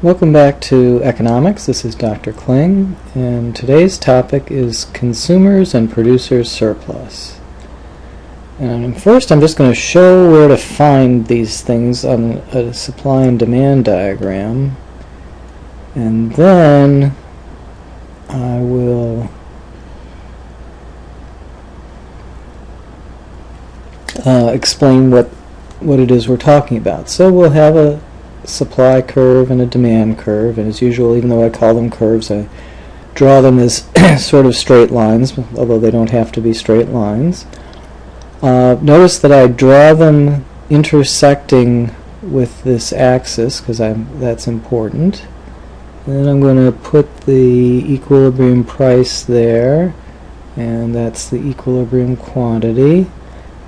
Welcome back to Economics. This is Dr. Kling, and today's topic is consumers and producers surplus. And first I'm just going to show where to find these things on a supply and demand diagram, and then I will explain what it is we're talking about. So we'll have a supply curve and a demand curve, and as usual, even though I call them curves, I draw them as sort of straight lines, although they don't have to be straight lines. Notice that I draw them intersecting with this axis because that's important. And then I'm going to put the equilibrium price there, and that's the equilibrium quantity.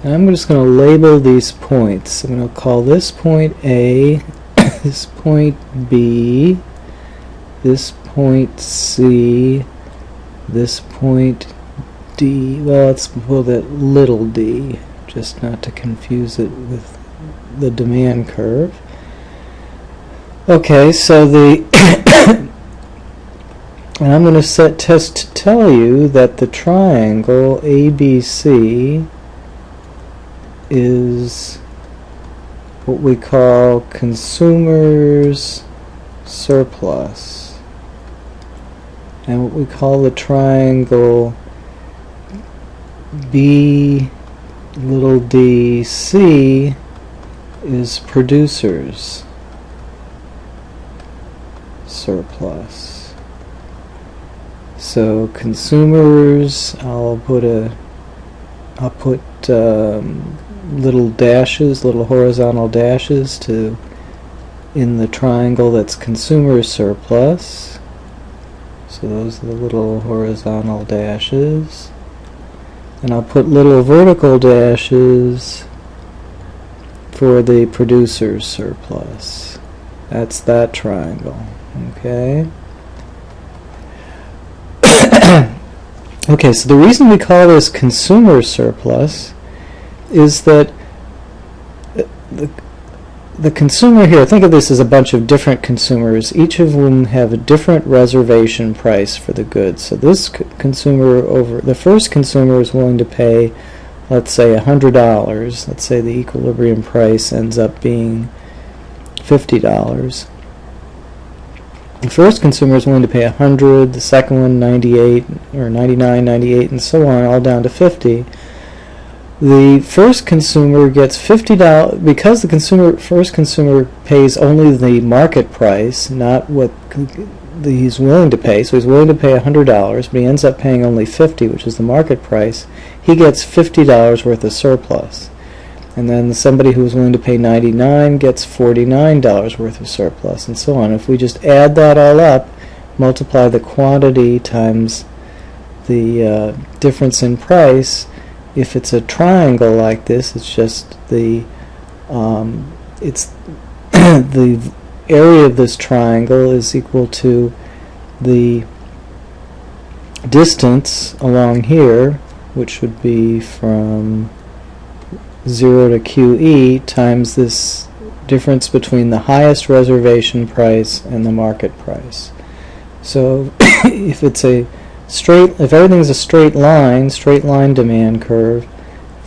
And I'm just going to label these points. I'm going to call this point A, this point B, this point C, this point D. Well, let's put it little d, just not to confuse it with the demand curve. Okay, so and I'm going to set test to tell you that the triangle ABC is what we call consumers surplus, and what we call the triangle B little d C is producers surplus. So consumers, I'll put little dashes, little horizontal dashes in the triangle that's consumer surplus. So those are the little horizontal dashes. And I'll put little vertical dashes for the producer surplus. That's that triangle. Okay? Okay, so the reason we call this consumer surplus is that the consumer here, think of this as a bunch of different consumers, each of whom have a different reservation price for the goods. So this the first consumer is willing to pay, let's say, $100. Let's say the equilibrium price ends up being $50. The first consumer is willing to pay $100, the second one 98 or 99, 98, and so on, all down to $50. The first consumer gets $50 because the first consumer pays only the market price, not what he's willing to pay. So he's willing to pay $100, but he ends up paying only $50, which is the market price. He gets $50 worth of surplus. And then somebody who's willing to pay $99 gets $49 worth of surplus, and so on. If we just add that all up, multiply the quantity times the difference in price, if it's a triangle like this, it's just the the area of this triangle is equal to the distance along here, which would be from 0 to QE, times this difference between the highest reservation price and the market price. So if everything's a straight line demand curve,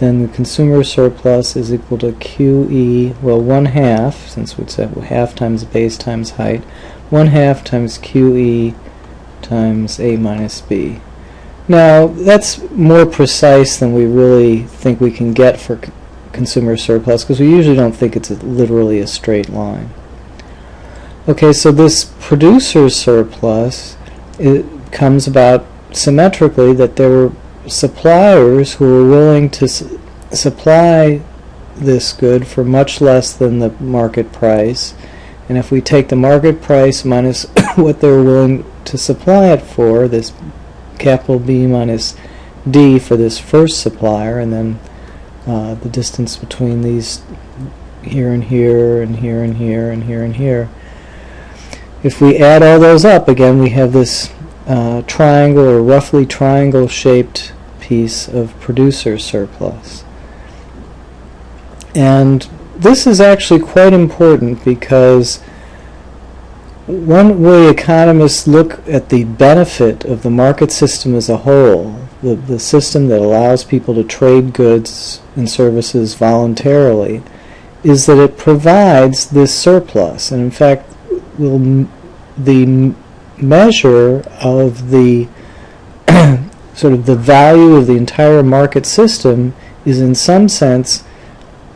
then the consumer surplus is equal to QE, well, 1/2, since we'd said half times base times height, 1/2 times QE times A minus B. Now, that's more precise than we really think we can get for consumer surplus, because we usually don't think it's literally a straight line. Okay, so this producer surplus, it comes about symmetrically that there were suppliers who were willing to supply this good for much less than the market price, and if we take the market price minus what they're willing to supply it for, this capital B minus D for this first supplier, and then the distance between these here and here and here and here and here and here. If we add all those up, again we have this triangle or roughly triangle shaped piece of producer surplus. And this is actually quite important because one way economists look at the benefit of the market system as a whole, the system that allows people to trade goods and services voluntarily, is that it provides this surplus. And in fact, the measure of the sort of the value of the entire market system is in some sense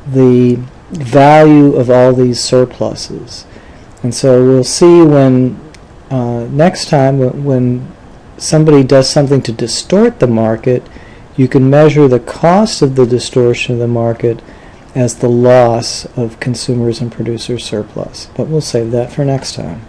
the value of all these surpluses. And so we'll see when next time when somebody does something to distort the market, you can measure the cost of the distortion of the market as the loss of consumers and producers' surplus. But we'll save that for next time.